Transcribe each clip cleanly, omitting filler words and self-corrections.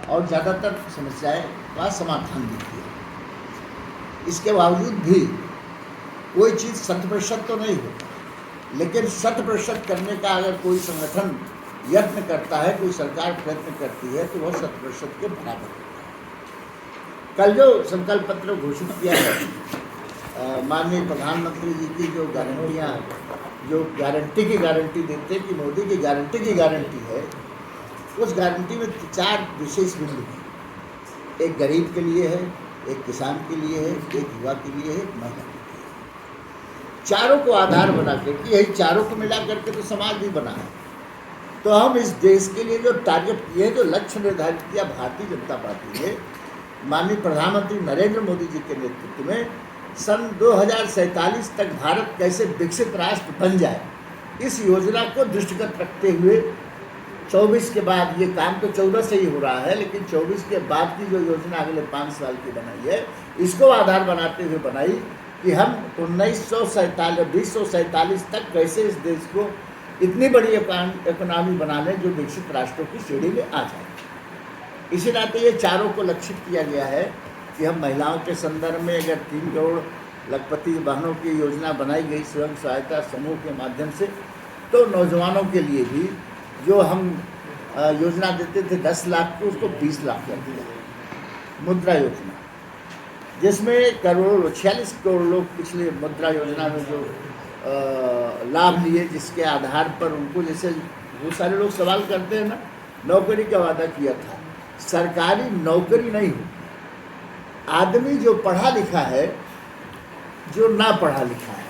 और ज़्यादातर समस्याएं का समाधान भी किया। इसके बावजूद भी कोई चीज़ 100% तो नहीं होता, लेकिन 100% करने का अगर कोई संगठन यत्न करता है, कोई सरकार प्रयत्न करती है, तो वह 100% के बराबर होता है। कल जो संकल्प पत्र घोषित किया है, माननीय प्रधानमंत्री जी की जो गारंटियाँ, जो गारंटी की गारंटी देते हैं कि मोदी की गारंटी है, उस गारंटी में 4 विशेष बिंदु हैं। एक गरीब के लिए है, एक किसान के लिए है, एक युवा के लिए है, एक महिला के लिए है। चारों को आधार बना करके, यही चारों को मिला करके तो समाज भी बना है। तो हम इस देश के लिए जो टारगेट किए, जो लक्ष्य निर्धारित किया भारतीय जनता पार्टी ने माननीय प्रधानमंत्री नरेंद्र मोदी जी के नेतृत्व में, सन 2047 तक भारत कैसे विकसित राष्ट्र बन जाए, इस योजना को दृष्टिगत रखते हुए 24 के बाद, ये काम तो 14 से ही हो रहा है, लेकिन 24 के बाद की जो योजना अगले 5 साल की बनाई है, इसको आधार बनाते हुए बनाई कि हम 2047 तक कैसे इस देश को इतनी बड़ी इकोनॉमी बना लें जो विकसित राष्ट्रों की श्रेणी में आ जाए। इसी नाते ये चारों को लक्षित किया गया है कि हम महिलाओं के संदर्भ में अगर 3 करोड़ लखपति बहनों की योजना बनाई गई स्वयं सहायता समूह के माध्यम से, तो नौजवानों के लिए भी जो हम योजना देते थे 10 लाख को, उसको 20 लाख कर दिया। मुद्रा योजना, जिसमें 46 करोड़ लोग पिछले मुद्रा योजना में जो लाभ लिए, जिसके आधार पर उनको, जैसे वो सारे लोग सवाल करते हैं ना, नौकरी का वादा किया था, सरकारी नौकरी नहीं हो, आदमी जो पढ़ा लिखा है, जो ना पढ़ा लिखा है,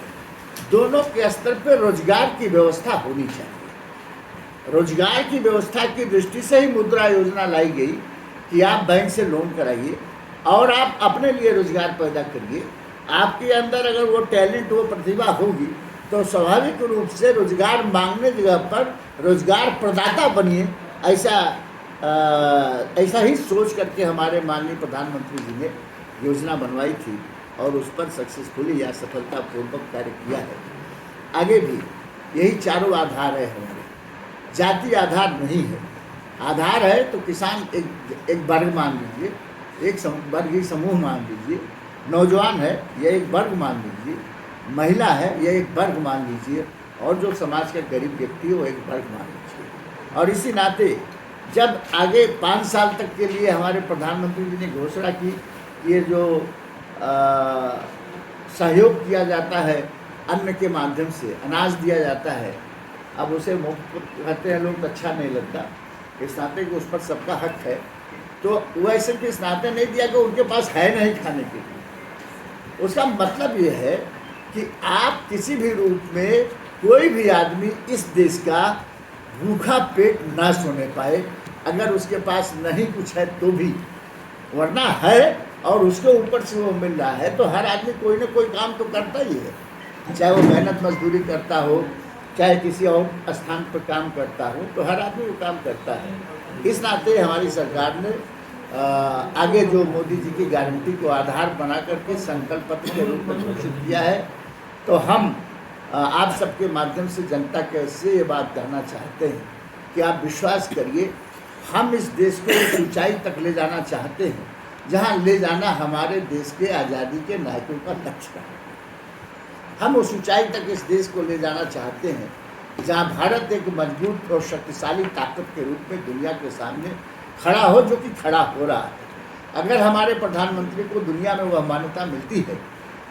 दोनों के स्तर पर रोजगार की व्यवस्था होनी चाहिए। रोजगार की व्यवस्था की दृष्टि से ही मुद्रा योजना लाई गई कि आप बैंक से लोन कराइए और आप अपने लिए रोजगार पैदा करिए। आपके अंदर अगर वो टैलेंट, वो प्रतिभा होगी, तो स्वाभाविक रूप से रोजगार मांगने जगह पर रोजगार प्रदाता बनिए। ऐसा ही सोच करके हमारे माननीय प्रधानमंत्री जी ने योजना बनवाई थी और उस पर सक्सेसफुली या सफलतापूर्वक कार्य किया है। आगे भी यही चारों आधार है हमारे, जाति आधार नहीं है। आधार है तो किसान एक वर्ग मान लीजिए, एक वर्गीय समूह मान लीजिए, नौजवान है यह एक वर्ग मान लीजिए, महिला है यह एक वर्ग मान लीजिए, और जो समाज का गरीब व्यक्ति है वो एक वर्ग मान लीजिए। और इसी नाते जब आगे 5 साल तक के लिए हमारे प्रधानमंत्री जी ने घोषणा की, ये जो सहयोग किया जाता है अन्न के माध्यम से, अनाज दिया जाता है, अब उसे मुफ्त कहते हैं लोग, अच्छा नहीं लगता, इस नाते कि उस पर सबका हक है, तो वैसे कि इस नाते नहीं दिया कि उनके पास है नहीं खाने के लिए। उसका मतलब ये है कि आप किसी भी रूप में, कोई भी आदमी इस देश का भूखा पेट ना सोने पाए, अगर उसके पास नहीं कुछ है तो भी, वरना है और उसके ऊपर से वो मिल रहा है, तो हर आदमी कोई ना कोई काम तो करता ही है, चाहे वो मेहनत मजदूरी करता हो, चाहे किसी और स्थान पर काम करता हो, तो हर आदमी वो काम करता है। इस नाते हमारी सरकार ने आगे जो मोदी जी की गारंटी को आधार बना करके संकल्प पत्र के रूप में घोषित किया है, तो हम आप सबके माध्यम से जनता के से ये बात कहना चाहते हैं कि आप विश्वास करिए, हम इस देश को उस ऊंचाई तक ले जाना चाहते हैं जहां ले जाना हमारे देश के आज़ादी के नायकों का लक्ष्य है। हम उस ऊंचाई तक इस देश को ले जाना चाहते हैं जहां भारत एक मजबूत और शक्तिशाली ताकत के रूप में दुनिया के सामने खड़ा हो, जो कि खड़ा हो रहा है। अगर हमारे प्रधानमंत्री को दुनिया में वह मान्यता मिलती है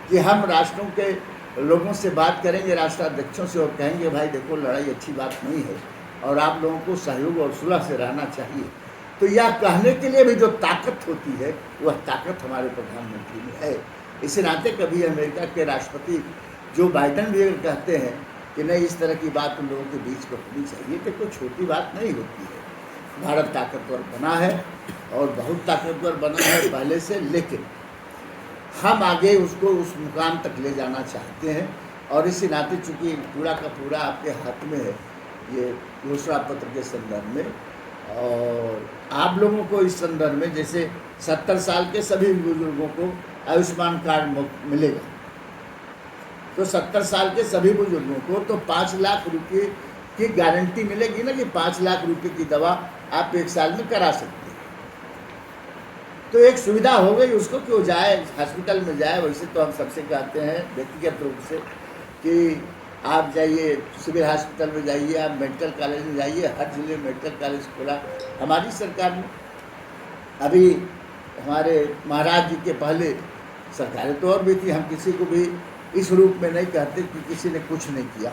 कि हम राष्ट्रों के लोगों से बात करेंगे, राष्ट्राध्यक्षों से, और कहेंगे भाई देखो लड़ाई अच्छी बात नहीं है और आप लोगों को सहयोग और सुलह से रहना चाहिए, तो यह कहने के लिए भी जो ताकत होती है, वह ताकत हमारे प्रधानमंत्री में है। इसी नाते कभी अमेरिका के राष्ट्रपति जो बाइडेन भी कहते हैं कि नहीं, इस तरह की बात उन लोगों के बीच में होनी चाहिए, कि कोई छोटी बात नहीं होती है। भारत ताकतवर बना है और बहुत ताकतवर बना है पहले से, लेकिन हम आगे उसको उस मुकाम तक ले जाना चाहते हैं। और इसी नाते चूँकि पूरा का पूरा आपके हाथ में है ये घोषणा पत्र के संदर्भ में, और आप लोगों को इस संदर्भ में, जैसे 70 साल के सभी बुजुर्गों को आयुष्मान कार्ड मिलेगा, तो 70 साल के सभी बुजुर्गों को तो 5 लाख रुपये की गारंटी मिलेगी ना, कि 5 लाख रुपए की दवा आप 1 साल में करा सकते हैं। तो एक सुविधा हो गई उसको कि वो जाए हॉस्पिटल में जाए। वैसे तो हम सबसे कहते हैं व्यक्तिगत रूप से कि आप जाइए सिविल हॉस्पिटल में जाइए, आप मेडिकल कॉलेज में जाइए, हर जिले में मेडिकल कॉलेज खोला हमारी सरकार ने। अभी हमारे महाराज जी के पहले सरकारें तो और भी थी, हम किसी को भी इस रूप में नहीं कहते कि किसी ने कुछ नहीं किया।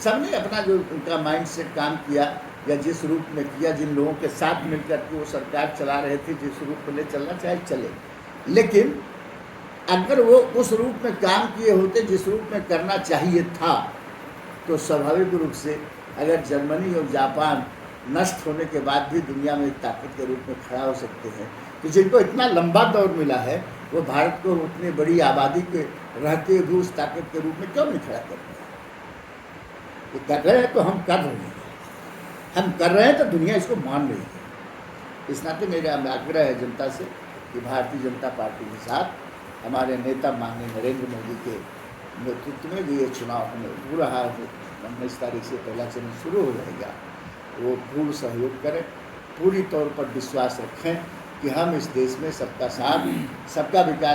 सबने अपना जो उनका माइंड सेट काम किया या जिस रूप में किया, जिन लोगों के साथ मिलकर के वो सरकार चला रहे थे, जिस रूप में ले चलना चाहे चले। लेकिन अगर वो उस रूप में काम किए होते जिस रूप में करना चाहिए था, तो स्वाभाविक रूप से अगर जर्मनी और जापान नष्ट होने के बाद भी दुनिया में एक ताकत के रूप में खड़ा हो सकते हैं, तो जिनको इतना लंबा दौर मिला है वो भारत को उतनी बड़ी आबादी के रहते हुए उस ताकत के रूप में क्यों नहीं खड़ा करते हैं? ये कर रहे हैं तो हम कर रहे हैं, हम कर रहे हैं तो दुनिया इसको मान रही है। इस नाते मेरा आग्रह है जनता से कि भारतीय जनता पार्टी के साथ हमारे नेता माननीय नरेंद्र मोदी के नेतृत्व में जो ये चुनाव हमें हो रहा है, 19 तारीख से पहला चरण शुरू हो जाएगा, वो पूर्ण सहयोग करें, पूरी तौर पर विश्वास रखें कि हम इस देश में सबका साथ सबका विकास